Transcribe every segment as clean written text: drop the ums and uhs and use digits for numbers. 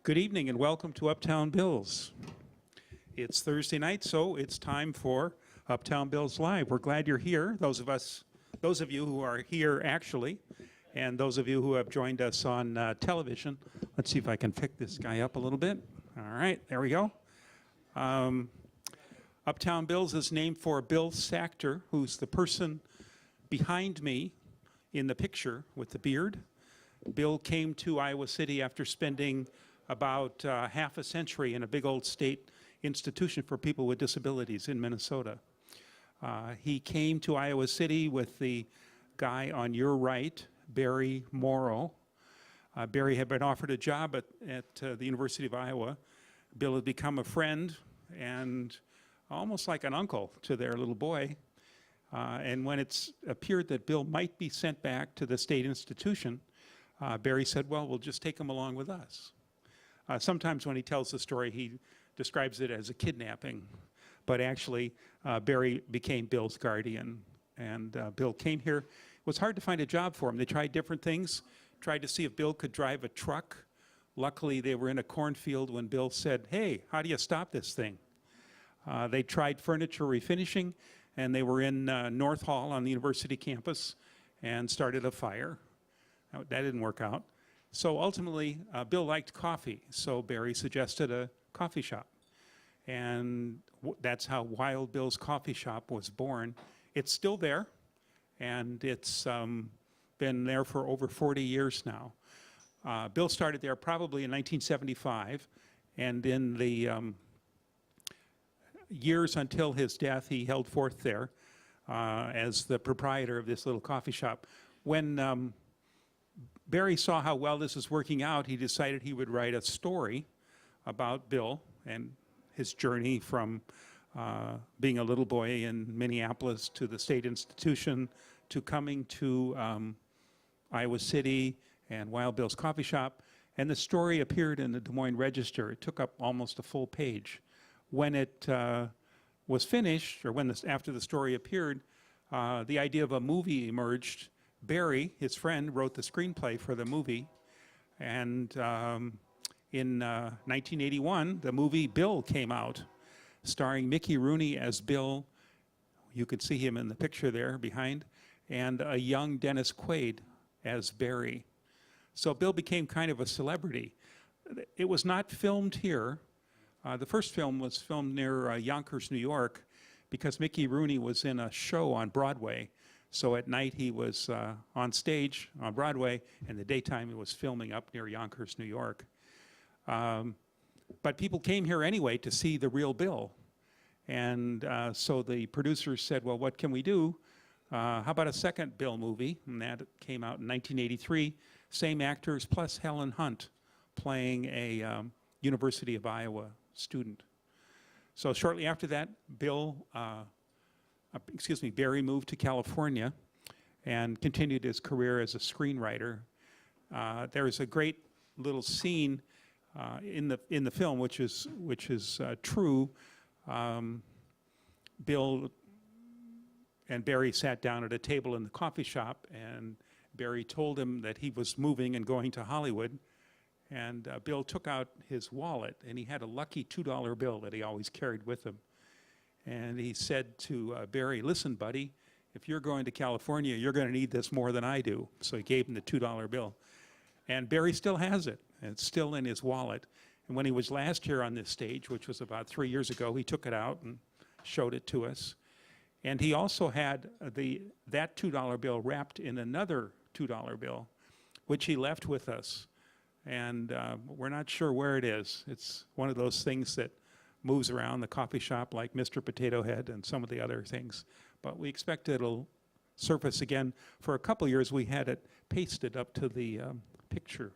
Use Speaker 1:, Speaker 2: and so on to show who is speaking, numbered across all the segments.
Speaker 1: Good evening and welcome to Uptown Bills. It's Thursday night, so it's time for Uptown Bills Live. We're glad you're here, those of you who are here actually, and those of you who have joined us on television. Let's see if I can pick this guy up a little bit. All right, there we go. Uptown Bills is named for Bill Sachter, who's the person behind me in the picture with the beard. Bill came to Iowa City after spending about half a century in a big old state institution for people with disabilities in Minnesota. He came to Iowa City with the guy on your right, Barry Morrow. Barry had been offered a job at the University of Iowa. Bill had become a friend and almost like an uncle to their little boy. And when it's appeared that Bill might be sent back to the state institution, Barry said, well, we'll just take him along with us. Sometimes when he tells the story, he describes it as a kidnapping. But actually, Barry became Bill's guardian. And Bill came here. It was hard to find a job for him. They tried different things, tried to see if Bill could drive a truck. Luckily, they were in a cornfield when Bill said, hey, how do you stop this thing? They tried furniture refinishing, and they were in North Hall on the university campus and started a fire. That didn't work out. So ultimately, Bill liked coffee, so Barry suggested a coffee shop. And that's how Wild Bill's Coffee Shop was born. It's still there, and it's been there for over 40 years now. Bill started there probably in 1975, and in the years until his death, he held forth there as the proprietor of this little coffee shop. When Barry saw how well this was working out, he decided he would write a story about Bill and his journey from being a little boy in Minneapolis to the state institution to coming to Iowa City and Wild Bill's Coffee Shop. And the story appeared in the Des Moines Register. It took up almost a full page. When it was finished, or after the story appeared, the idea of a movie emerged. Barry, his friend, wrote the screenplay for the movie. And in 1981, the movie Bill came out, starring Mickey Rooney as Bill. You could see him in the picture there behind, and a young Dennis Quaid as Barry. So Bill became kind of a celebrity. It was not filmed here. The first film was filmed near Yonkers, New York, because Mickey Rooney was in a show on Broadway. So at night he was on stage on Broadway, and the daytime he was filming up near Yonkers, New York. But people came here anyway to see the real Bill. And so the producers said, well, what can we do? How about a second Bill movie? And that came out in 1983. Same actors plus Helen Hunt playing a University of Iowa student. So shortly after that, Barry moved to California and continued his career as a screenwriter. There's a great little scene in the film, which is true. Bill and Barry sat down at a table in the coffee shop, and Barry told him that he was moving and going to Hollywood. And Bill took out his wallet, and he had a lucky $2 bill that he always carried with him. And he said to Barry, listen, buddy, if you're going to California, you're going to need this more than I do. So he gave him the $2 bill. And Barry still has it. And it's still in his wallet. And when he was last here on this stage, which was about 3 years ago, he took it out and showed it to us. And he also had that $2 bill wrapped in another $2 bill, which he left with us. And we're not sure where it is. It's one of those things that moves around the coffee shop like Mr. Potato Head and some of the other things. But we expect it'll surface again. For a couple years, we had it pasted up to the picture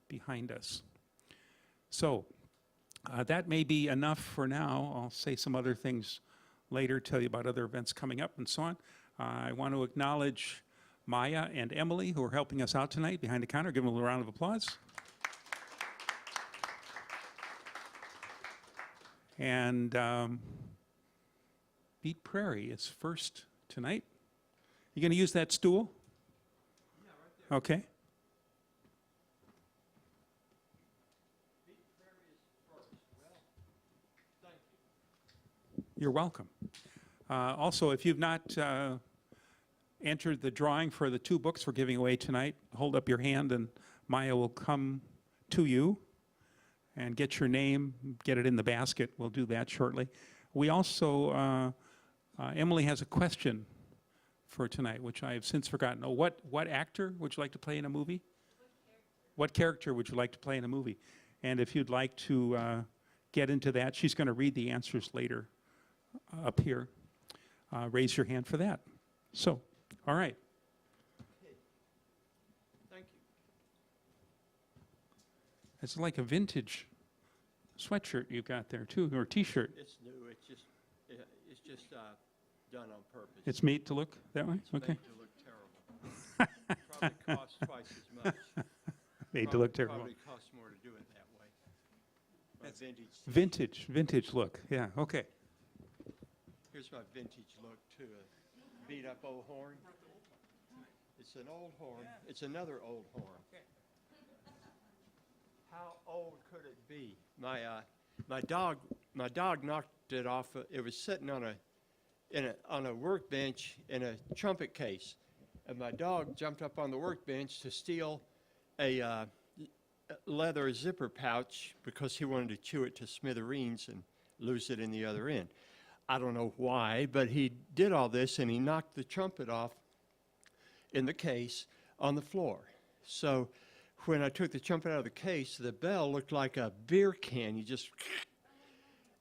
Speaker 1: behind us. So that may be enough for now. I'll say some other things later, tell you about other events coming up and so on. I want to acknowledge Maya and Emily, who are helping us out tonight behind the counter. Give them a round of applause. And Beat Prairie is first tonight. You going to use that stool? Yeah, right there. Okay. You're welcome. Also, if you've not entered the drawing for the 2 books we're giving away tonight, hold up your hand and Maya will come to you and get your name, get it in the basket. We'll do that shortly. We also, Emily has a question for tonight, which I have since forgotten. Oh, what actor would you like to play in a movie? What character would you like to play in a movie? And if you'd like to get into that, she's going to read the answers later up here. Raise your hand for that. So, all right.
Speaker 2: Okay. Thank you.
Speaker 1: It's like a vintage sweatshirt you've got there too, or T-shirt.
Speaker 2: It's new. It's just done on purpose.
Speaker 1: It's made to look that way?
Speaker 2: It's
Speaker 1: Okay.
Speaker 2: made to look terrible. Probably costs twice as much.
Speaker 1: Made to look terrible.
Speaker 2: Probably costs more to do it that way. That's
Speaker 1: Vintage look. Yeah, okay.
Speaker 2: Here's my vintage look to a beat up old horn. It's an old horn. It's another old horn. How old could it be? My dog knocked it off. It was sitting on a workbench in a trumpet case, and my dog jumped up on the workbench to steal a leather zipper pouch because he wanted to chew it to smithereens and lose it in the other end. I don't know why, but he did all this, and he knocked the trumpet off in the case on the floor. So when I took the trumpet out of the case, the bell looked like a beer can. You just...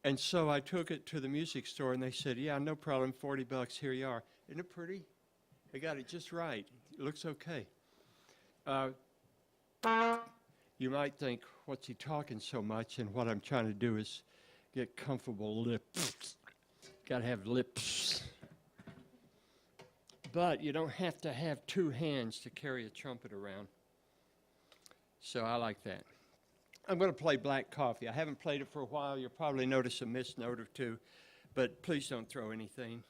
Speaker 2: And so I took it to the music store, and they said, yeah, no problem, $40, here you are. Isn't it pretty? I got it just right. It looks okay. You might think, what's he talking so much? And what I'm trying to do is get comfortable lips. Got to have lips. But you don't have to have 2 hands to carry a trumpet around. So I like that. I'm going to play Black Coffee. I haven't played it for a while. You'll probably notice a missed note or 2, but please don't throw anything.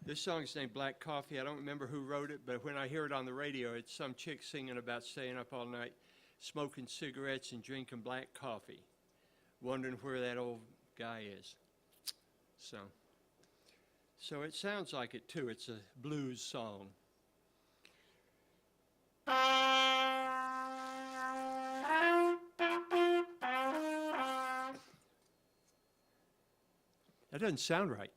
Speaker 2: This song is named Black Coffee. I don't remember who wrote it, but when I hear it on the radio, it's some chick singing about staying up all night, smoking cigarettes and drinking black coffee, wondering where that old guy is. So it sounds like it too. It's a blues song. That doesn't sound right.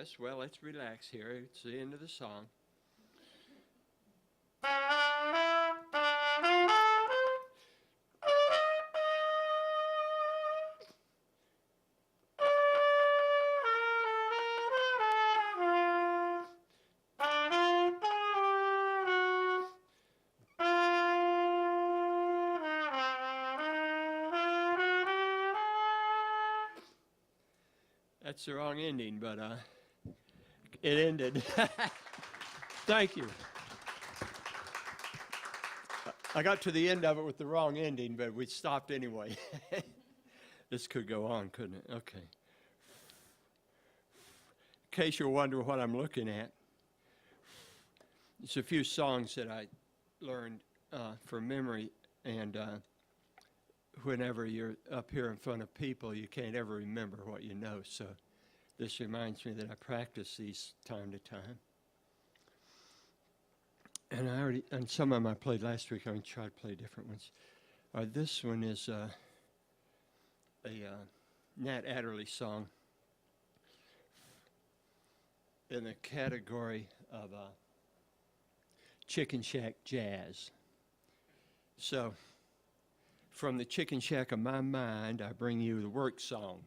Speaker 2: Yes, well, let's relax here. It's the end of the song. That's the wrong ending, but it ended. Thank you. I got to the end of it with the wrong ending, but we stopped anyway. This could go on, couldn't it? Okay. In case you're wondering what I'm looking at, it's a few songs that I learned from memory, and whenever you're up here in front of people, you can't ever remember what you know. So this reminds me that I practice these time to time. And some of them I played last week. I'm going to try to play different ones. This one is a Nat Adderley song in the category of Chicken Shack jazz. So, from the Chicken Shack of my mind, I bring you the work song.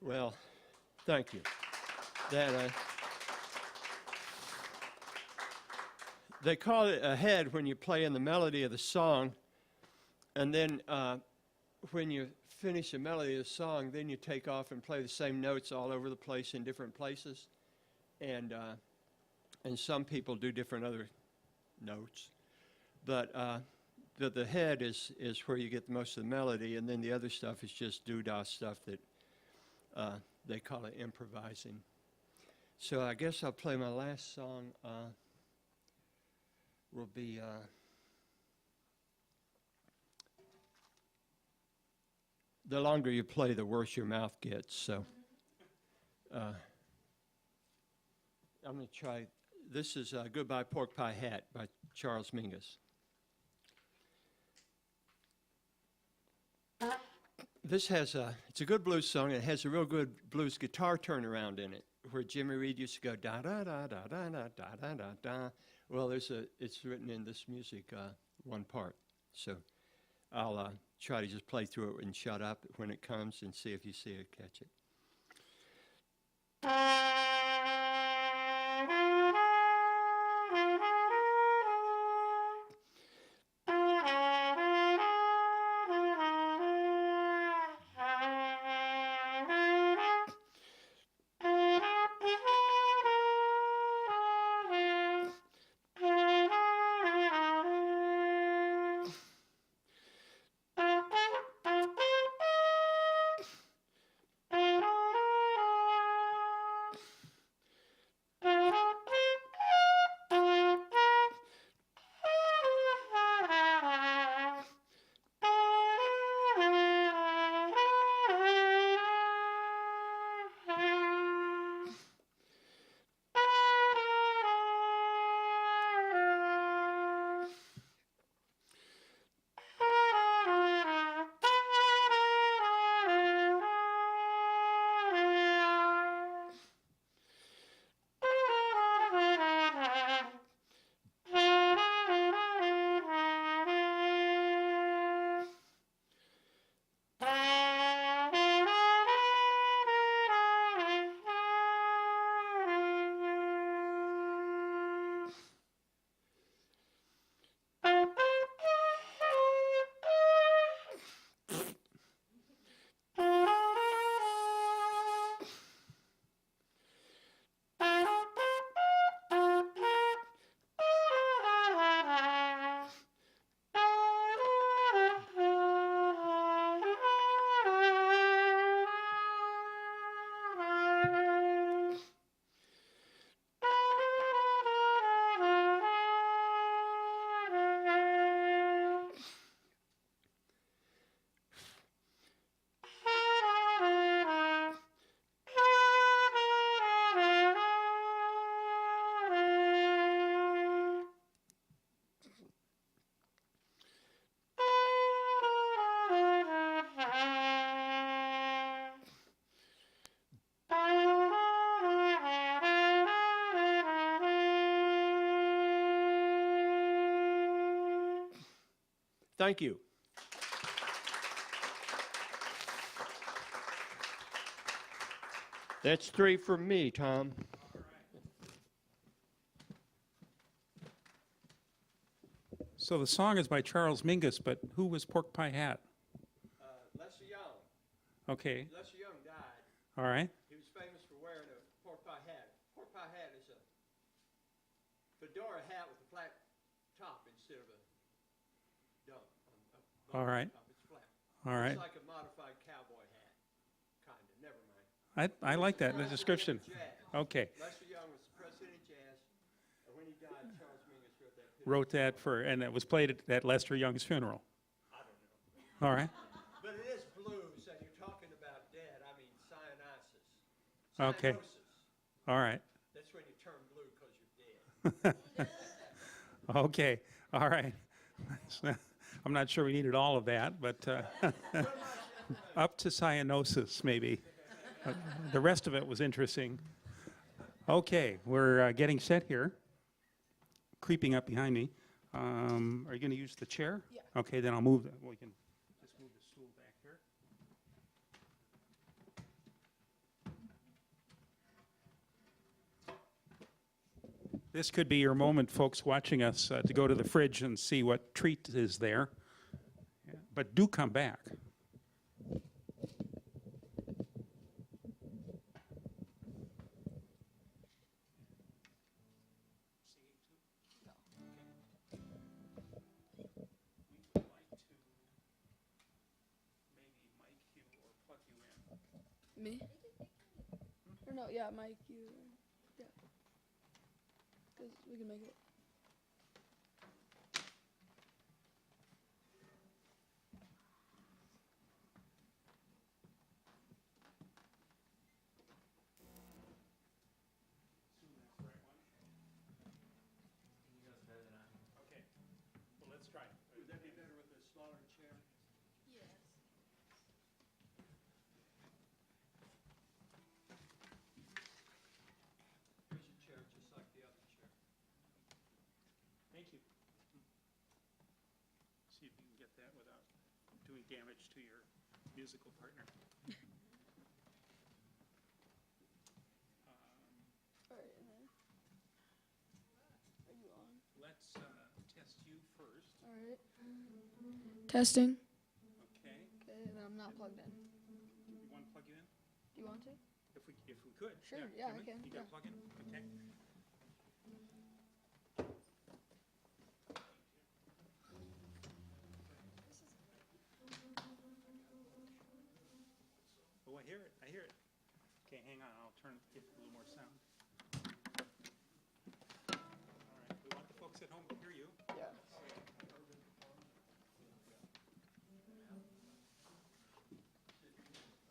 Speaker 2: Well, thank you. They call it a head when you play in the melody of the song, and then when you finish the melody of the song, then you take off and play the same notes all over the place in different places, and some people do different other notes, but the head is where you get most of the melody, and then the other stuff is just doo-dah stuff that they call it improvising. So I guess I'll play my last song. Will be the longer you play, the worse your mouth gets. So I'm going to try. This is Goodbye Pork Pie Hat by Charles Mingus. This has it's a good blues song. It has a real good blues guitar turnaround in it, where Jimmy Reed used to go da da da da da da da da da da. Well, it's written in this music, one part. So I'll try to just play through it and shut up when it comes and see if you see it, catch it. Thank you. That's 3 from me, Tom.
Speaker 1: So the song is by Charles Mingus, but who was Pork Pie Hat?
Speaker 2: Lester Young.
Speaker 1: Okay,
Speaker 2: Lester Young died.
Speaker 1: all right.
Speaker 2: He was famous for wearing a pork pie hat. Pork pie hat is a fedora hat with a flat top instead of a dome.
Speaker 1: All right.
Speaker 2: It's flat.
Speaker 1: All right.
Speaker 2: It's like a modified cowboy hat, kind of. Never mind.
Speaker 1: I like that in the description.
Speaker 2: Jazz.
Speaker 1: Okay.
Speaker 2: Lester Young was the president of jazz, and when he died, Charles Mingus wrote that.
Speaker 1: Wrote that for, and it was played at Lester Young's funeral.
Speaker 2: I don't know.
Speaker 1: All right.
Speaker 2: But it is blues, and you're talking about dead. I mean cyanosis.
Speaker 1: Okay.
Speaker 2: Cyanosis.
Speaker 1: All right.
Speaker 2: That's when you turn blue because you're dead.
Speaker 1: Okay. All right. I'm not sure we needed all of that, but up to cyanosis, maybe. The rest of it was interesting. Okay, we're getting set here. Creeping up behind me. Are you going to use the chair?
Speaker 3: Yeah.
Speaker 1: Okay, then I'll move. We can just move the stool back here. This could be your moment, folks watching us, to go to the fridge and see what treat is there. Yeah, but do come back.
Speaker 3: Me? Or no, yeah, Mike, you. Yeah. Because we can make it.
Speaker 1: Okay, well, let's try.
Speaker 2: Would that be better with a smaller chair?
Speaker 3: Yes.
Speaker 2: Here's your chair, just like the other chair.
Speaker 1: damage to your musical partner.
Speaker 3: All right, and then. Are you on?
Speaker 1: Let's test you first.
Speaker 3: All right. Testing.
Speaker 1: Okay.
Speaker 3: Okay, and then I'm not plugged in.
Speaker 1: You want to plug you in?
Speaker 3: Do you want to?
Speaker 1: If we could.
Speaker 3: Sure, yeah, I
Speaker 1: we?
Speaker 3: can,
Speaker 1: You got to
Speaker 3: yeah.
Speaker 1: plug in? Okay. Oh, I hear it. Okay, hang on. I'll get a little more sound. All right. We want the folks at home to hear you.
Speaker 3: Yeah.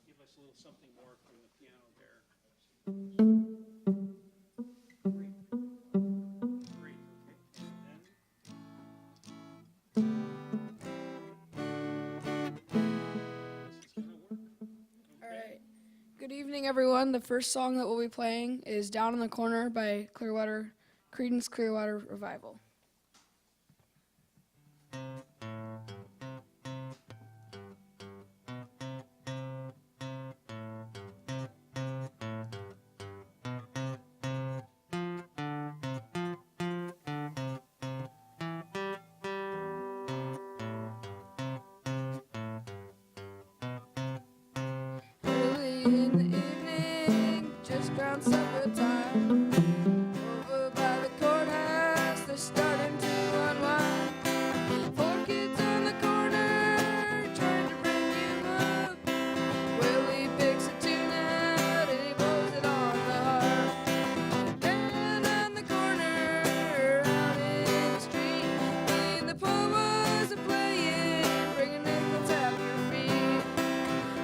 Speaker 1: Give us a little something more from the piano there. Great, okay. And then this is gonna work.
Speaker 3: All right. Good evening, everyone. The first song that we'll be playing is "Down in the Corner" by Creedence Clearwater Revival. Early in the evening, just around supper time, over by the courthouse, they're starting to unwind. 4 kids on the corner, trying to bring you up. Willie picks a tune out and he blows it on the harp. Down on the corner, out in the street, and the polos are playing, bringing nickel tap your feet.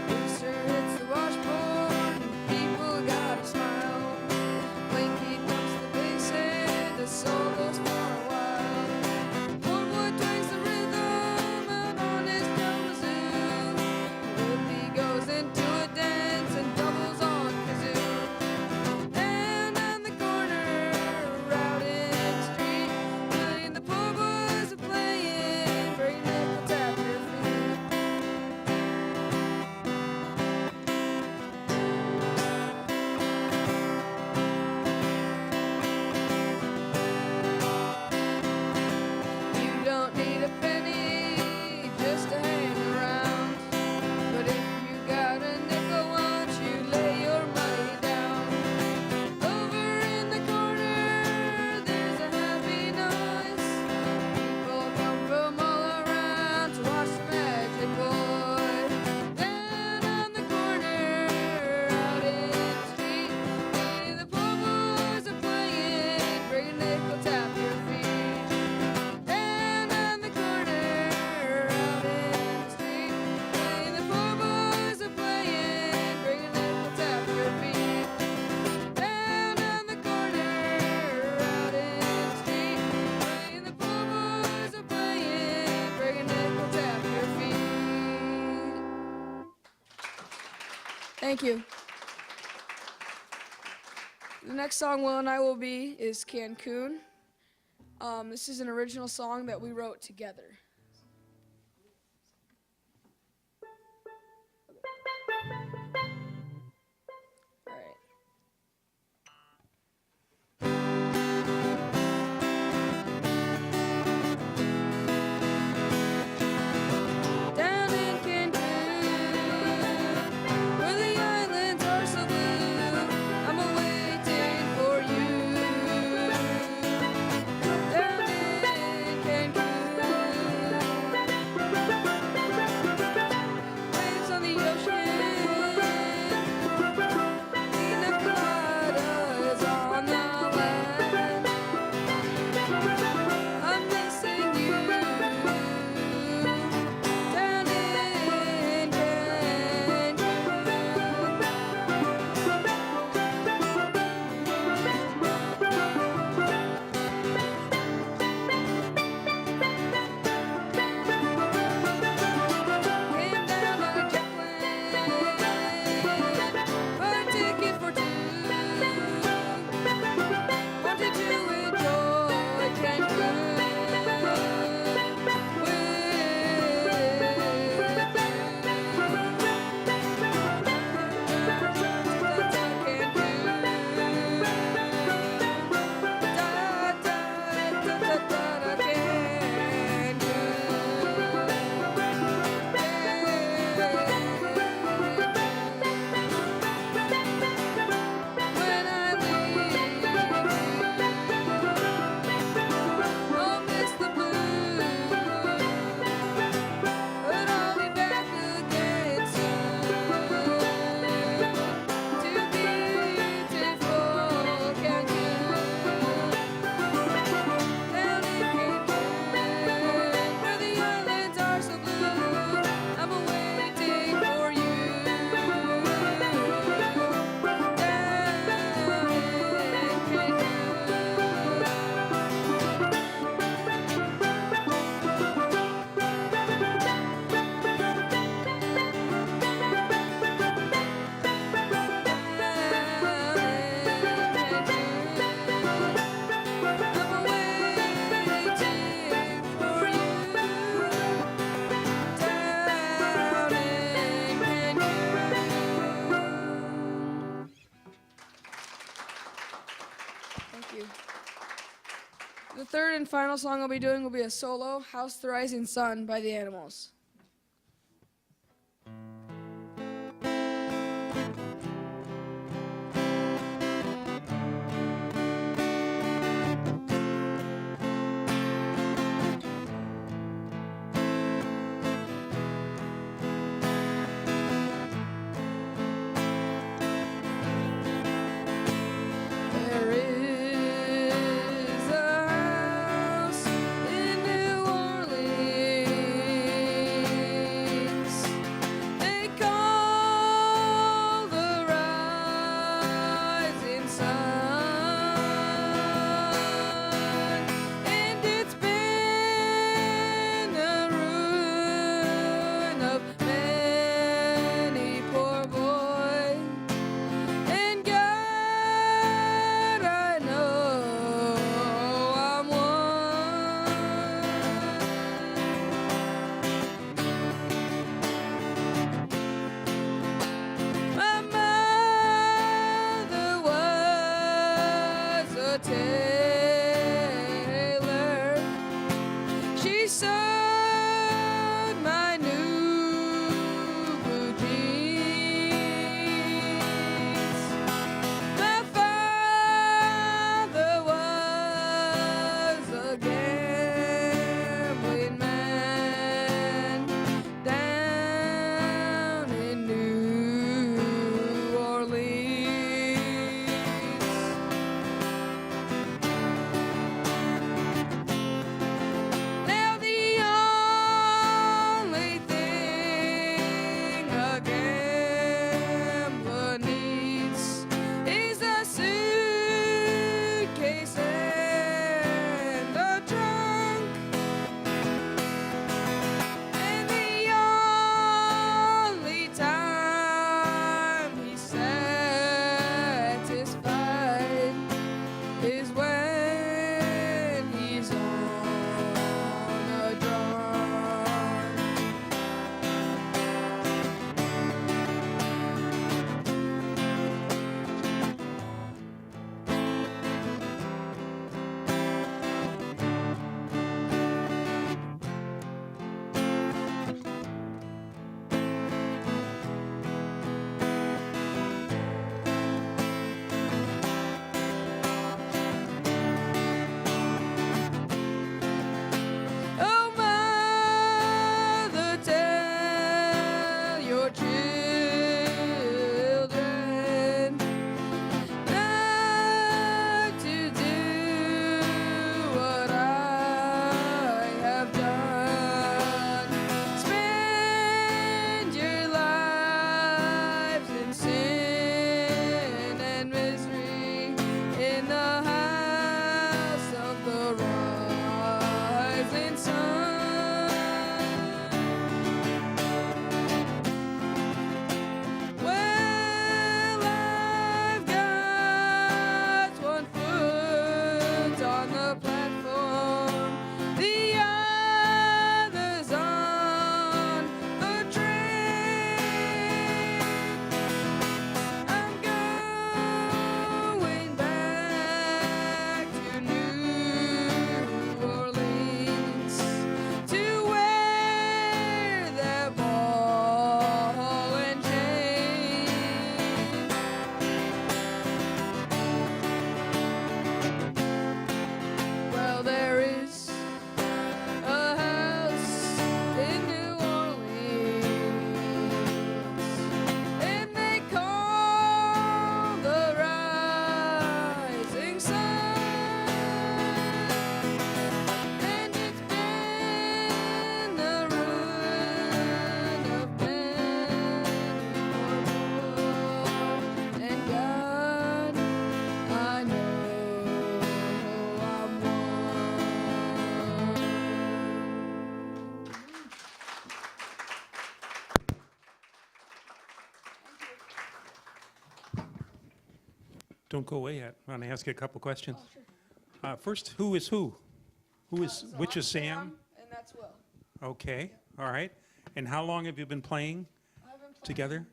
Speaker 3: Rooster hits the washboard, and people gotta smile. Blinky dumps the bass and the soul goes for a while. One boy twigs the rhythm out on his kazoo. Willie goes into a dance and doubles on kazoo. Down on the corner, out in the street, Willie and the poor boys are playing, bring nickel tap your feet. You don't need a penny just to hang around. But if you got a nickel, won't you lay your money down? Over in the corner, there's a happy noise. People come from all around to watch the magic boy. Down on the corner, out in the street, and the poor boys are playing, bring a nickel, tap your feet. Down on the corner, out in the street, and the poor boys are playing, bring a nickel, tap your feet. Down on the corner, out in the street, and the poor boys are playing, bring a nickel, tap your feet. Thank you. The next song Will and I will be is Cancun. This is an original song that we wrote together. All right. Down in Cancun, where the islands are so blue, I'm waiting for you. Down in Cancun, third and final song I'll be doing will be a solo, House the Rising Sun by the Animals. There is a house in New Orleans they call the Rising Sun, and it's been a ruin of many poor boys. And God, I know I'm one. My mother was a tailor. She sewed my new blue jeans. My father was a gambling man down in New Orleans. Now the only thing a gambler needs is a suitcase and a trunk, and the only time he's satisfied is when he's on a drum. Oh, mother, tell your children not to do what I have done. Spend your lives in sin and misery in the house of the rising sun. Well, I've got one foot on the platform, the other's on the train. I'm going back to New Orleans to wear that ball and chain. Well, there is a house in New Orleans, and they call the Rising Sun, and it's been the ruin of many poor boys. And God, I know I'm one.
Speaker 1: Don't go away yet. I want to ask you a couple questions. First, who is who? Which
Speaker 3: I'm
Speaker 1: is Sam?
Speaker 3: And that's Will.
Speaker 1: Okay, all right. And how long have you been playing
Speaker 3: I've been playing,
Speaker 1: together?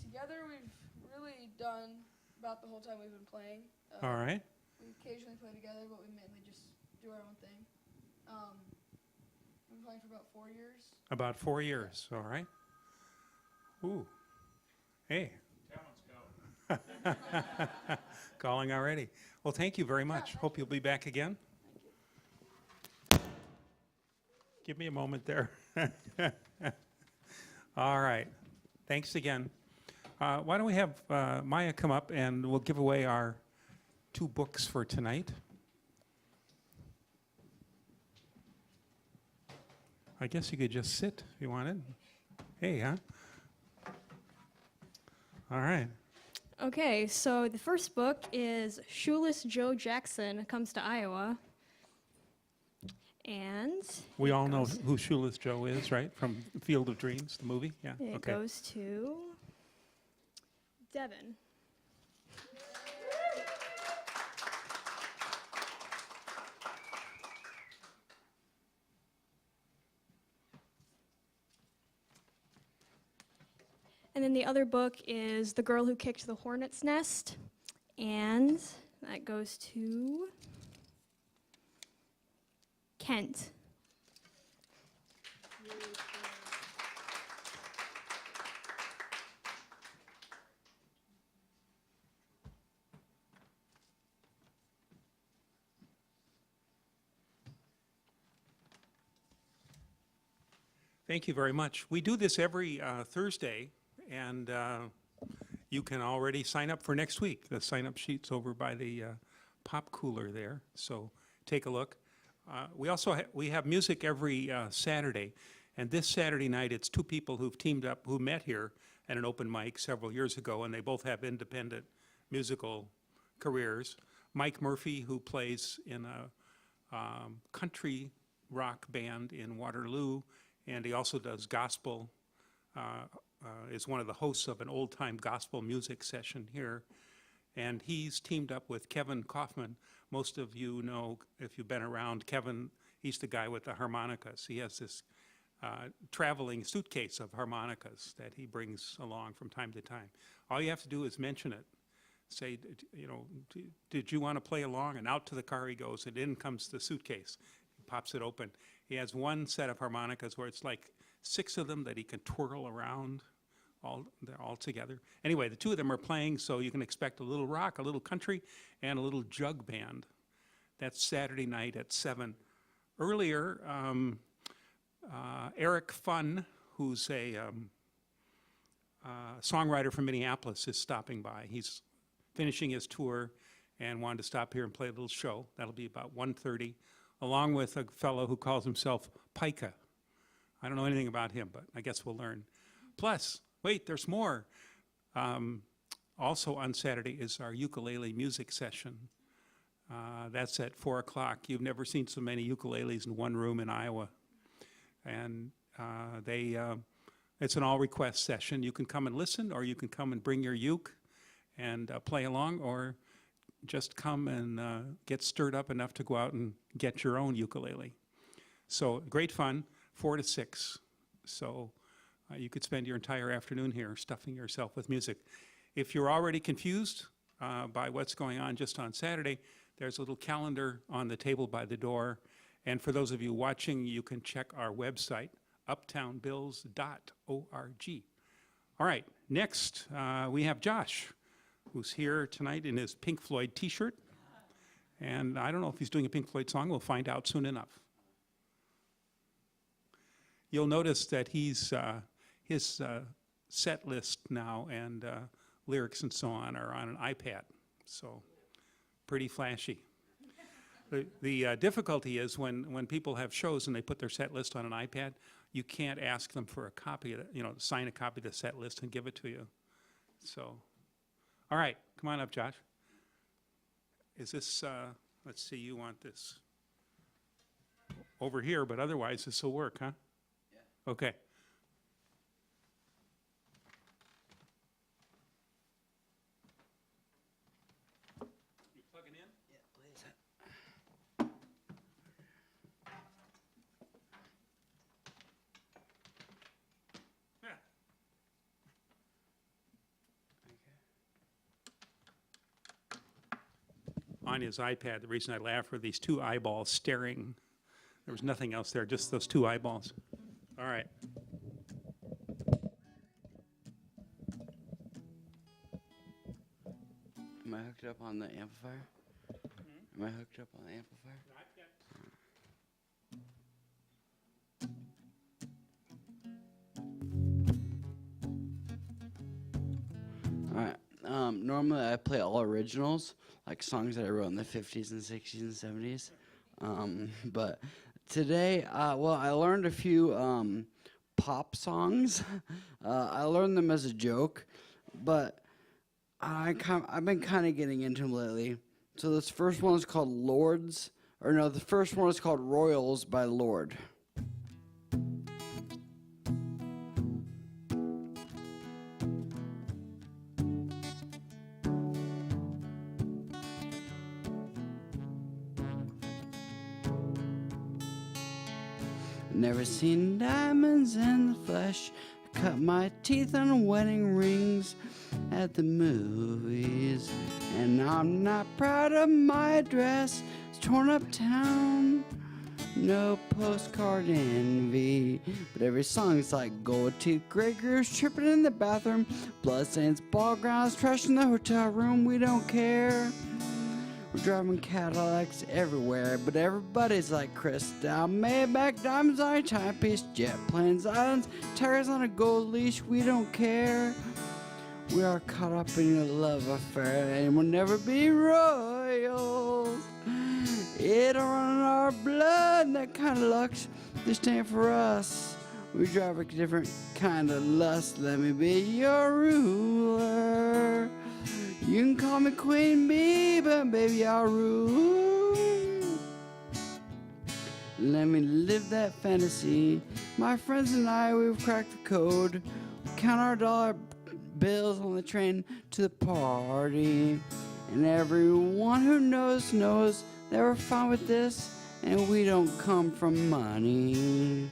Speaker 3: Together we've really done about the whole time we've been playing.
Speaker 1: All right.
Speaker 3: We occasionally play together, but we mainly just do our own thing. We've been playing for about 4 years.
Speaker 1: About 4 years, all right. Ooh, hey. Calling already. Well, thank you very much. Hope you'll be back again. Give me a moment there. All right. Thanks again. Why don't we have Maya come up and we'll give away our 2 books for tonight. I guess you could just sit if you wanted. Hey, huh? All right.
Speaker 4: Okay, so the first book is Shoeless Joe Jackson Comes to Iowa. And
Speaker 1: We all know who Shoeless Joe is, right? From Field of Dreams, the movie? Yeah.
Speaker 4: it
Speaker 1: Okay.
Speaker 4: goes to Devin. And then the other book is The Girl Who Kicked the Hornet's Nest. And that goes to Kent.
Speaker 1: Thank you very much. We do this every Thursday, and you can already sign up for next week. The sign-up sheet's over by the pop cooler there, so take a look. We also we have music every Saturday, and this Saturday night it's 2 people who've teamed up who met here at an open mic several years ago, and they both have independent musical careers. Mike Murphy, who plays in a country rock band in Waterloo, and he also does gospel, is one of the hosts of an old-time gospel music session here. And he's teamed up with Kevin Kaufman. Most of you know, if you've been around, Kevin, he's the guy with the harmonicas. He has this traveling suitcase of harmonicas that he brings along from time to time. All you have to do is mention it. Say, you know, did you want to play along? And out to the car he goes, and in comes the suitcase. He pops it open. He has one set of harmonicas where it's like 6 of them that he can twirl around they're all together. Anyway, the 2 of them are playing, so you can expect a little rock, a little country, and a little jug band. That's Saturday night at 7. Earlier, Eric Funn, who's a songwriter from Minneapolis, is stopping by. He's finishing his tour and wanted to stop here and play a little show. That'll be about 1:30, along with a fellow who calls himself Pika. I don't know anything about him, but I guess we'll learn. Plus, wait, there's more. Also on Saturday is our ukulele music session. That's at 4 o'clock. You've never seen so many ukuleles in one room in Iowa. And it's an all-request session. You can come and listen, or you can come and bring your uke and play along, or just come and get stirred up enough to go out and get your own ukulele. So great fun, 4 to 6. So you could spend your entire afternoon here stuffing yourself with music. If you're already confused by what's going on just on Saturday, there's a little calendar on the table by the door. And for those of you watching, you can check our website, uptownbills.org. All right, next we have Josh, who's here tonight in his Pink Floyd t-shirt. And I don't know if he's doing a Pink Floyd song. We'll find out soon enough. You'll notice that his set list now and lyrics and so on are on an iPad, so pretty flashy. The difficulty is when people have shows and they put their set list on an iPad, you can't ask them for a copy, sign a copy of the set list and give it to you. So, all right, come on up, Josh. Is this, let's see, you want this over here, but otherwise this will work, huh? Yeah. Okay. You plugging in?
Speaker 5: Yeah, please.
Speaker 1: Yeah. on his iPad, the reason I laughed were these two eyeballs staring. There was nothing else there, just those two eyeballs. All right.
Speaker 5: Am I hooked up on the amplifier? Am I hooked up on the amplifier? Alright. Normally I play all originals, like songs that I wrote in the 50s and 60s and 70s. But today, well, I learned a few pop songs. I learned them as a joke, but I've been kind of getting into them lately. So this first one is called the first one is called Royals by Lord. Never seen diamonds in the flesh. Cut my teeth on wedding rings at the movies. And I'm not proud of my address. It's torn up town. No postcard envy. But every song's like gold teeth, gray girls tripping in the bathroom, bloodstains, ball grounds, trash in the hotel room. We don't care. We're driving Cadillacs everywhere, but everybody's like crystal. Maybach, diamonds on a timepiece, jet planes, islands, tigers on a gold leash. We don't care. We are caught up in a love affair, and we'll never be royals. It'll run in our blood, that kind of luck's just ain't for us. We drive a different kind of lust. Let me be your ruler. You can call me Queen Bee, but baby, I'll rule. Let me live that fantasy. My friends and I, we've cracked the code. We count our dollar bills on the train to the party. And everyone who knows that we're fine with this, and we don't come from money.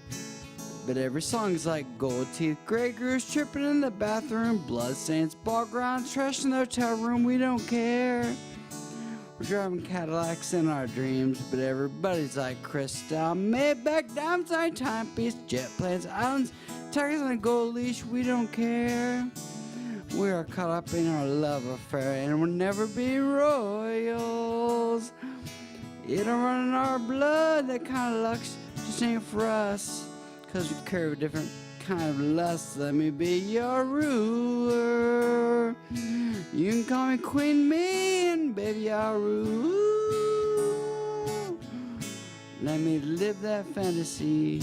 Speaker 5: But every song's like gold teeth, gray goose tripping in the bathroom, bloodstains, ball grounds, trash in the hotel room. We don't care. We're driving Cadillacs in our dreams, but everybody's like crystal. Maybach, diamonds on a timepiece, jet planes, islands, tigers on a gold leash. We don't care. We are caught up in our love affair, and we'll never be royals. It'll run in our blood, that kind of luck's just ain't for us. 'Cause we carry a different kind of lust. Let me be your ruler. You can call me Queen Bee, and baby, I'll rule. Let me live that fantasy.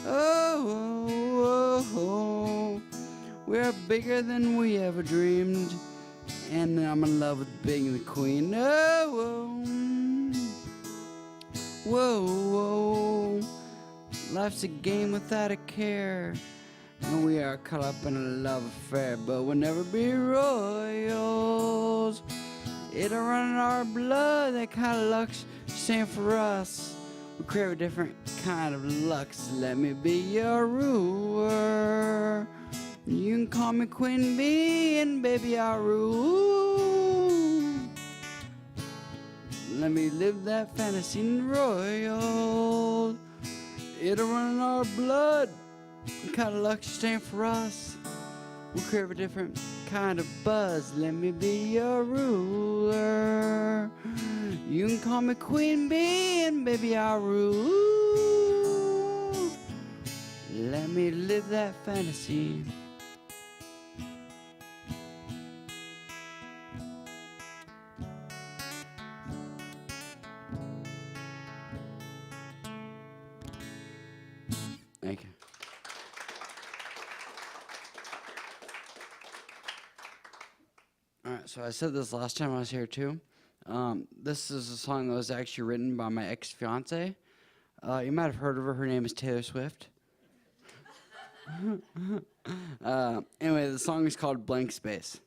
Speaker 5: Oh, oh, oh. We're bigger than we ever dreamed, and I'm in love with being the queen. Oh, whoa, whoa. Life's a game without a care, and we are caught up in a love affair, but we'll never be royals. It'll run in our blood, that kind of luck's just ain't for us. We crave a different kind of lux. Let me be your ruler. You can call me Queen Bee, and baby, I'll rule. Let me live that fantasy in royals. It'll run in our blood. What kind of luck stand for us? We crave a different kind of buzz. Let me be your ruler. You can call me Queen Bee, and baby, I'll rule. Let me live that fantasy. Thank you. All right, so I said this last time I was here too. This is a song that was actually written by my ex-fiance. You might have heard of her. Her name is Taylor Swift. Anyway, the song is called Blank Space.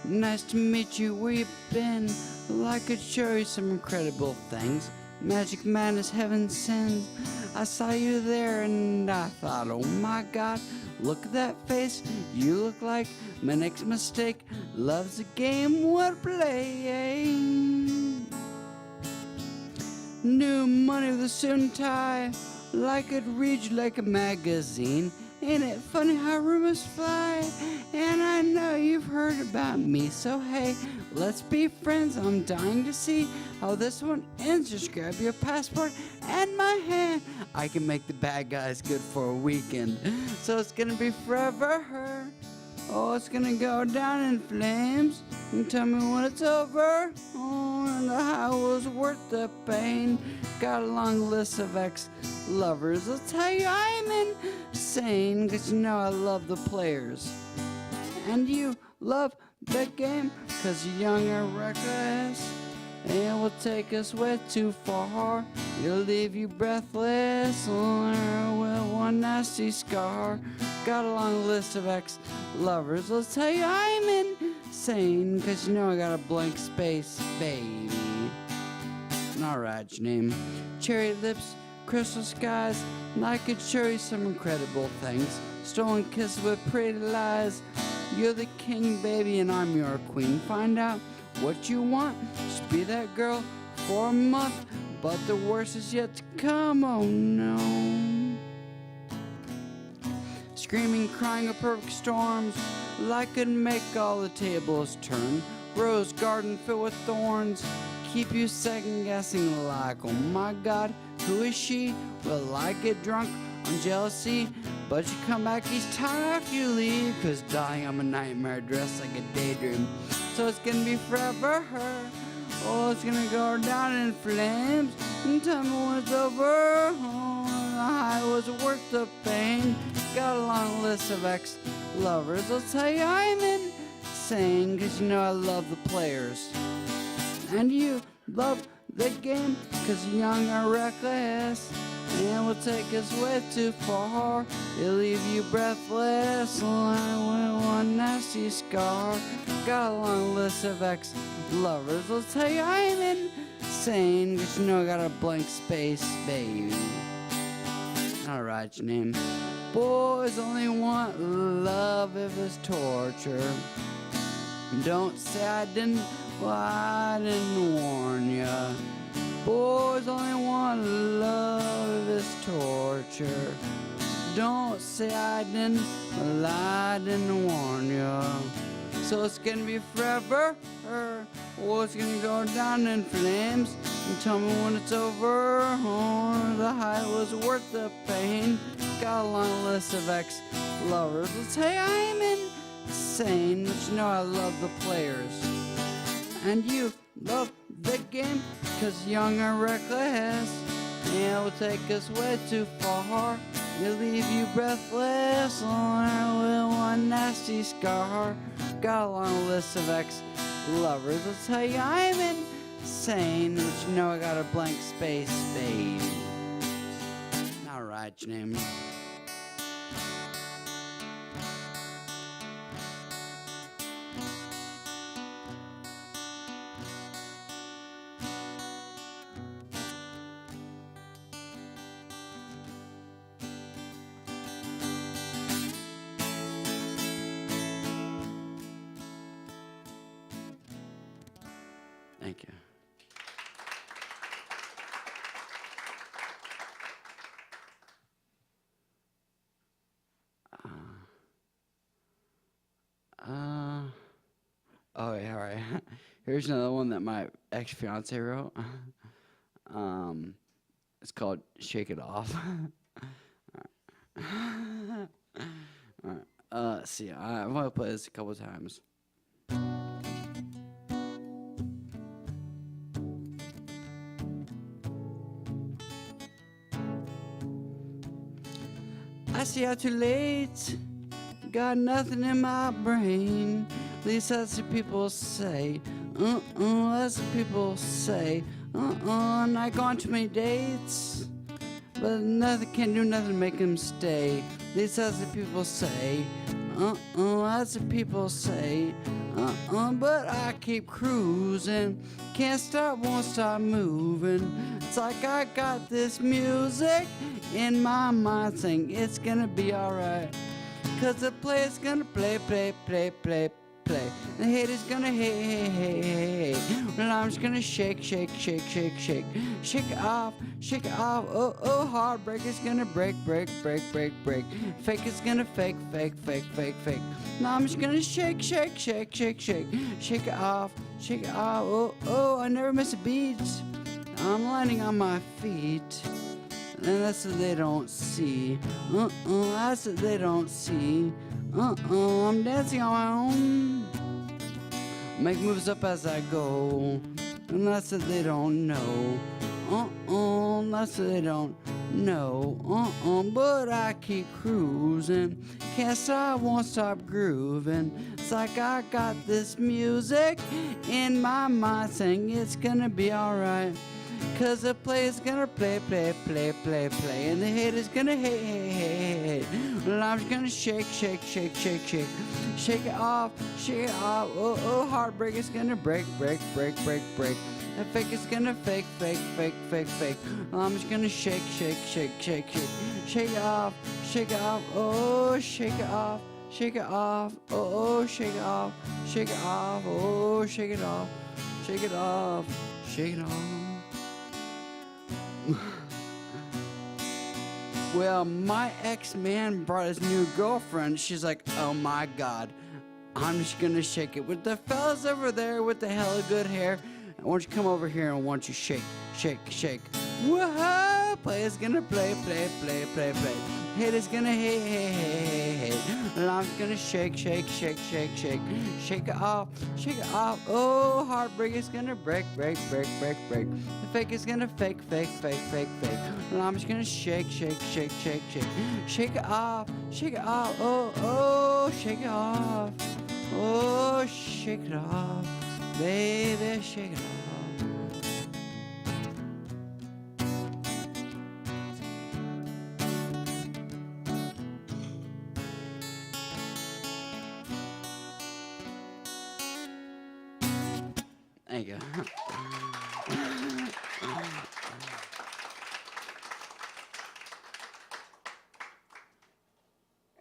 Speaker 5: Nice to meet you, where you been? Well, I could show you some incredible things. Magic madness, heaven sends. I saw you there and I thought, oh my God, look at that face. You look like my next mistake. Love's a game worth playing. New money with a suit and tie. Like I'd read you like a magazine. Ain't it funny how rumors fly? And I know you've heard about me. So hey, let's be friends. I'm dying to see how this one ends. Just grab your passport and my hand. I can make the bad guys good for a weekend. So it's gonna be forever her. Oh, it's gonna go down in flames. And tell me when it's over. Oh, and the high was worth the pain. Got a long list of ex-lovers. I'll tell you I'm insane, 'cause you know I love the players. And you love the game, 'cause you're young and reckless. And it will take us way too far. It'll leave you breathless with one nasty scar. Got a long list of ex-lovers. I'll tell you I'm insane, 'cause you know I got a blank space, baby. Alright, your name. Cherry lips, crystal skies, and I could show you some incredible things. Stolen kisses with pretty lies. You're the king, baby, and I'm your queen. Find out what you want. Just be that girl for a month. But the worst is yet to come, oh no. Screaming, crying, a perfect storms. Like could make all the tables turn. Rose garden filled with thorns. Keep you second guessing like, oh my God, who is she? Will I get drunk on jealousy? But you come back each time after you leave. 'Cause darling, I'm a nightmare dressed like a daydream. So it's gonna be forever her. Oh, it's gonna go down in flames. And tell me when it's over. Oh, the high was worth the pain. Got a long list of ex-lovers. I'll tell you I'm insane, 'cause you know I love the players. And you love the game, 'cause you're young and reckless. And will take us way too far. It'll leave you breathless with one nasty scar. Got a long list of ex-lovers. I'll tell you I'm insane, 'cause you know I got a blank space, baby. Alright, your name. Boys only want love if it's torture. Don't say I didn't, well, I didn't warn ya. Boys only want love if it's torture. Don't say I didn't, well, I didn't warn ya. So it's gonna be forever, or it's gonna go down in flames. And tell me when it's over, oh, the high was worth the pain. Got a long list of ex-lovers. Let's say I'm insane, but you know I love the players. And you love the game, 'cause young and reckless. And it will take us way too far. It'll leave you breathless with one nasty scar. Got a long list of ex-lovers. I'll tell you I'm insane, but you know I got a blank space, baby. Alright, your name. Thank you. Oh, yeah, all right. Here's another one that my ex-fiance wrote. It's called "Shake It Off." All right. Let's see. I'm gonna play this a couple times. I see how too late. Got nothing in my brain. At least that's what people say. That's what people say. Not gone too many dates. But nothing can do nothing to make them stay. At least that's what people say. That's what people say. But I keep cruising. Can't stop, won't stop moving. It's like I got this music in my mind saying it's gonna be alright. Cause the player's gonna play, play, play, play, play. The haters gonna hate, hate, hate, hate, hate. Well, I'm just gonna shake, shake, shake, shake, shake. Shake it off, shake it off. Oh, oh, heartbreak is gonna break, break, break, break, break. Fake is gonna fake, fake, fake, fake, fake. Now I'm just gonna shake, shake, shake, shake, shake. Shake it off, shake it off. Oh, oh, I never miss a beat. I'm landing on my feet. And that's what they don't see. That's what they don't see. I'm dancing on my own. Make moves up as I go. And that's what they don't know. That's what they don't know. But I keep cruising. Can't stop, won't stop grooving. It's like I got this music in my mind saying it's gonna be alright. Cause the player's gonna play, play, play, play, play. And the haters gonna hate, hate, hate, hate. Well, I'm just gonna shake, shake, shake, shake, shake. Shake it off, shake it off. Oh, oh, heartbreak is gonna break, break, break, break, break. The fake is gonna fake, fake, fake, fake, fake. Well, I'm just gonna shake, shake, shake, shake, shake. Shake it off, shake it off. Oh, shake it off, shake it off. Oh, shake it off, shake it off. Oh, shake it off, shake it off, shake it off. Well, my ex-man brought his new girlfriend. She's like, oh my God, I'm just gonna shake it. With the fellas over there with the hella good hair, why don't you come over here and why don't you shake, shake, shake. Whoa, player's gonna play, play, play, play, play. Haters gonna hate, hate, hate, hate, hate. And I'm just gonna shake, shake, shake, shake, shake. Shake it off, shake it off. Oh, heartbreak is gonna break, break, break, break, break. The fake is gonna fake, fake, fake, fake, fake. And I'm just gonna shake, shake, shake, shake, shake. Shake it off, shake it off. Oh, oh, shake it off. Oh, shake it off. Baby, shake it off. There you go.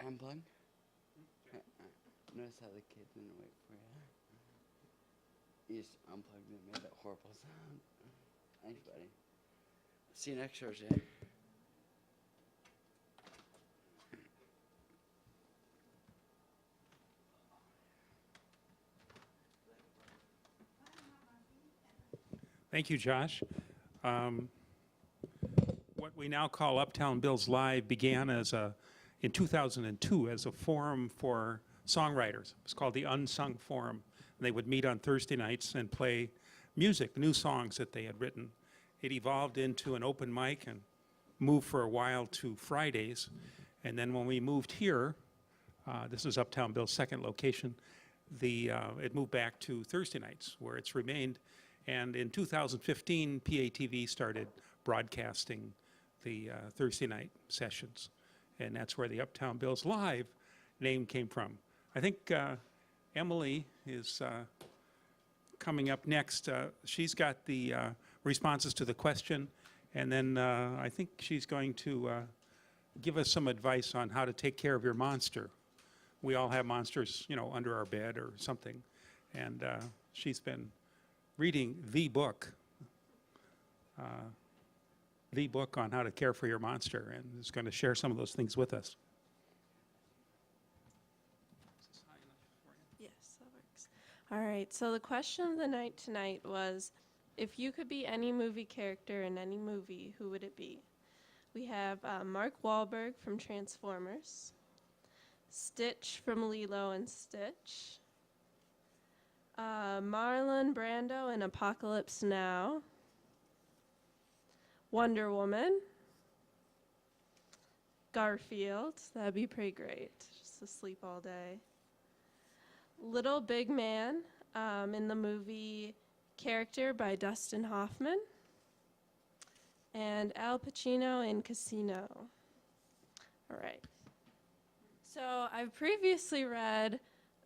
Speaker 5: Unplug? Notice how the kid didn't wait for you. You just unplugged and made that horrible sound. Thanks, buddy. See you next Thursday.
Speaker 1: Thank you, Josh. What we now call Uptown Bill's Live began in 2002 as a forum for songwriters. It was called the Unsung Forum. They would meet on Thursday nights and play music, new songs that they had written. It evolved into an open mic and moved for a while to Fridays. And then when we moved here, this is Uptown Bill's second location, it moved back to Thursday nights, where it's remained. And in 2015, PATV started broadcasting the Thursday night sessions. And that's where the Uptown Bill's Live name came from. I think Emily is coming up next. She's got the responses to the question, and then I think she's going to give us some advice on how to take care of your monster. We all have monsters, you know, under our bed or something. And she's been reading the book on how to care for your monster, and is going to share some of those things with us.
Speaker 6: Yes, that works. All right, so the question of the night tonight was, if you could be any movie character in any movie, who would it be? We have Mark Wahlberg from Transformers, Stitch from Lilo and Stitch, Marlon Brando in Apocalypse Now, Wonder Woman, Garfield, that'd be pretty great, just to sleep all day. Little Big Man in the movie Character by Dustin Hoffman, and Al Pacino in Casino. All right. So I've previously read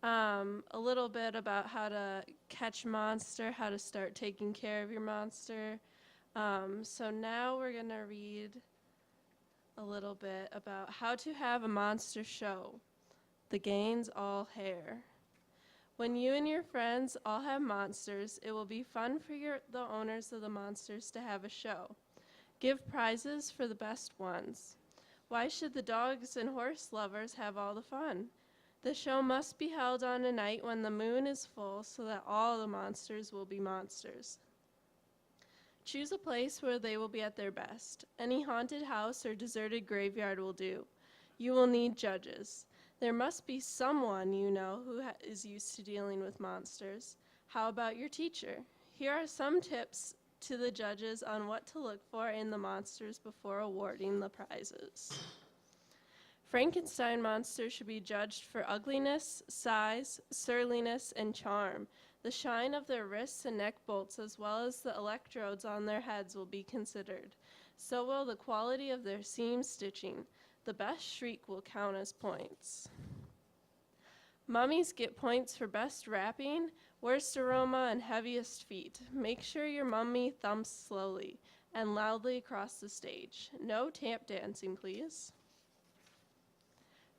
Speaker 6: a little bit about how to catch monster, how to start taking care of your monster. So now we're going to read a little bit about how to have a monster show. The gains all hair. When you and your friends all have monsters, it will be fun for the owners of the monsters to have a show. Give prizes for the best ones. Why should the dogs and horse lovers have all the fun? The show must be held on a night when the moon is full so that all the monsters will be monsters. Choose a place where they will be at their best. Any haunted house or deserted graveyard will do. You will need judges. There must be someone you know who is used to dealing with monsters. How about your teacher? Here are some tips to the judges on what to look for in the monsters before awarding the prizes. Frankenstein monsters should be judged for ugliness, size, surliness, and charm. The shine of their wrists and neck bolts, as well as the electrodes on their heads, will be considered. So will the quality of their seam stitching. The best shriek will count as points. Mummies get points for best wrapping, worst aroma, and heaviest feet. Make sure your mummy thumps slowly and loudly across the stage. No tap dancing, please.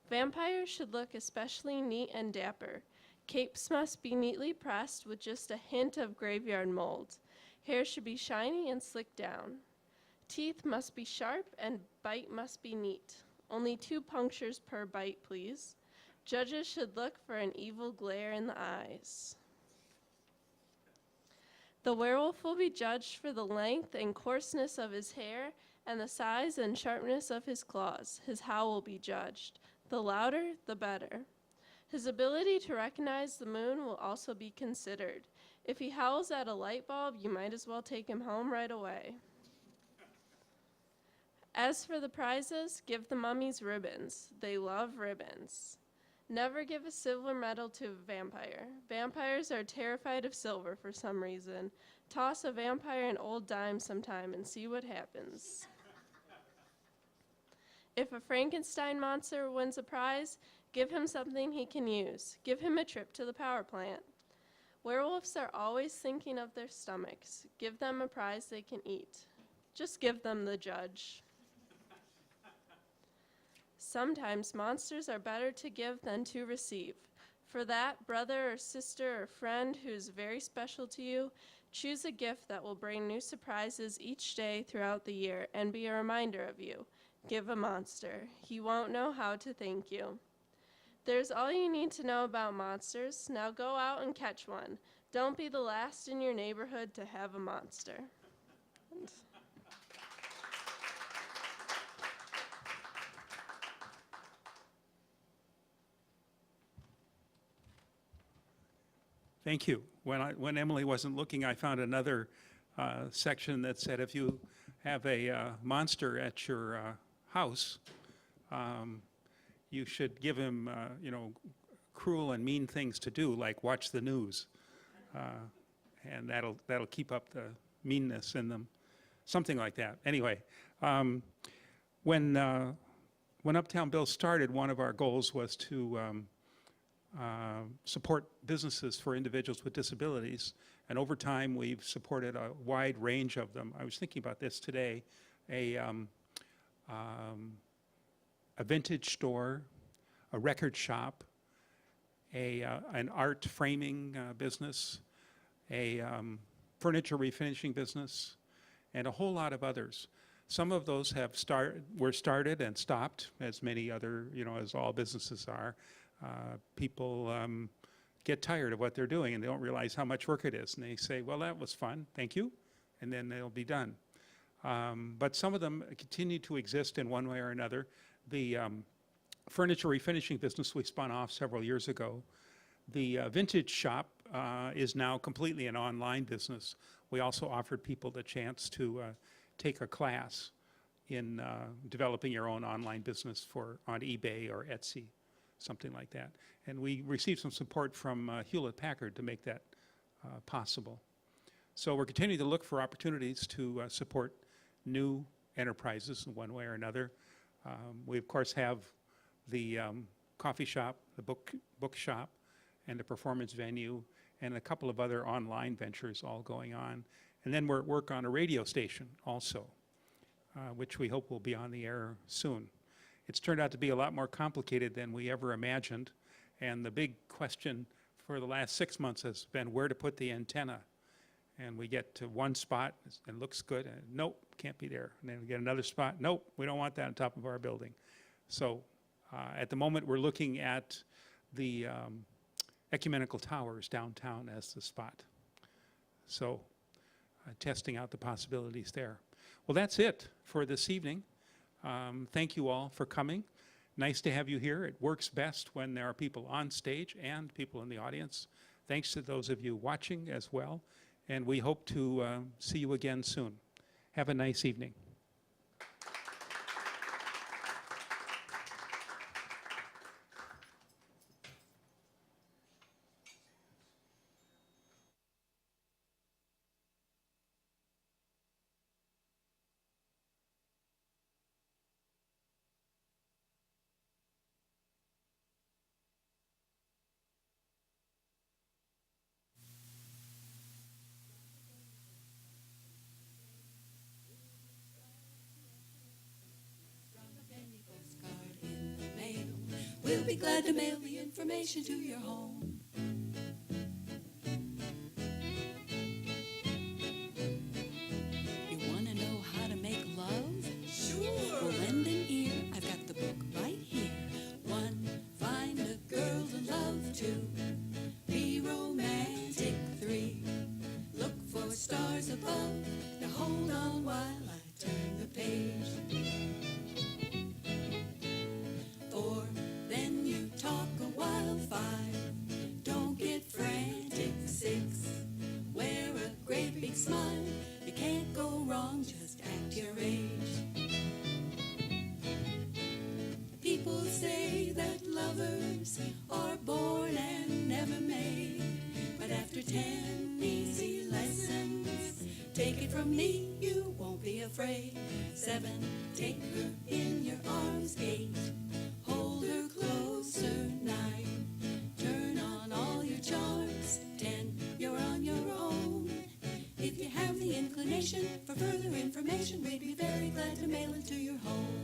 Speaker 6: Vampires should look especially neat and dapper. Capes must be neatly pressed with just a hint of graveyard mold. Hair should be shiny and slicked down. Teeth must be sharp and bite must be neat. Only 2 punctures per bite, please. Judges should look for an evil glare in the eyes. The werewolf will be judged for the length and coarseness of his hair and the size and sharpness of his claws. His howl will be judged. The louder, the better. His ability to recognize the moon will also be considered. If he howls at a light bulb, you might as well take him home right away. As for the prizes, give the mummies ribbons. They love ribbons. Never give a silver medal to a vampire. Vampires are terrified of silver for some reason. Toss a vampire an old dime sometime and see what happens. If a Frankenstein monster wins a prize, give him something he can use. Give him a trip to the power plant. Werewolves are always thinking of their stomachs. Give them a prize they can eat. Just give them the judge. Sometimes monsters are better to give than to receive. For that, brother or sister or friend who is very special to you, choose a gift that will bring new surprises each day throughout the year and be a reminder of you. Give a monster. He won't know how to thank you. There's all you need to know about monsters. Now go out and catch one. Don't be the last in your neighborhood to have a monster.
Speaker 1: Thank you. When Emily wasn't looking, I found another section that said if you have a monster at your house, you should give him, cruel and mean things to do, like watch the news, and that'll keep up the meanness in them, something like that. Anyway, when Uptown Bill started, one of our goals was to support businesses for individuals with disabilities, and over time we've supported a wide range of them. I was thinking about this today, a vintage store, a record shop, an art framing business, a furniture refinishing business, and a whole lot of others. Some of those were started and stopped, as many other, as all businesses are. People get tired of what they're doing and they don't realize how much work it is. And they say, well, that was fun, thank you, and then they'll be done. But some of them continue to exist in one way or another. The furniture refinishing business we spun off several years ago. The vintage shop is now completely an online business. We also offered people the chance to take a class in developing your own online business on eBay or Etsy, something like that. And we received some support from Hewlett-Packard to make that possible. So we're continuing to look for opportunities to support new enterprises in one way or another. We, of course, have the coffee shop, the bookshop, and the performance venue, and a couple of other online ventures all going on. And then we're at work on a radio station also, which we hope will be on the air soon. It's turned out to be a lot more complicated than we ever imagined. And the big question for the last 6 months has been where to put the antenna. And we get to one spot, it looks good, and nope, can't be there. And then we get another spot, nope, we don't want that on top of our building. So at the moment, we're looking at the ecumenical towers downtown as the spot. So testing out the possibilities there. Well, that's it for this evening. Thank you all for coming. Nice to have you here. It works best when there are people on stage and people in the audience. Thanks to those of you watching as well. And we hope to see you again soon. Have a nice evening.
Speaker 7: We'll be glad to mail the information to your home. You want to know how to make love? Sure. Well, lend an ear. I've got the book right here. 1, find a girl to love. 2, be romantic. 3, look for stars above. Now hold on while I turn the page. 4, then you talk a while. 5, don't get frantic. 6, wear a great big smile. You can't go wrong, just act your age. People say that lovers are born and never made, but after 10 easy lessons, take it from me, you won't be afraid. 7, take her in your arms. 8, hold her closer. 9, turn on all your charms. 10, you're on your own. If you have the inclination for further information, we'd be very glad to mail it to your home.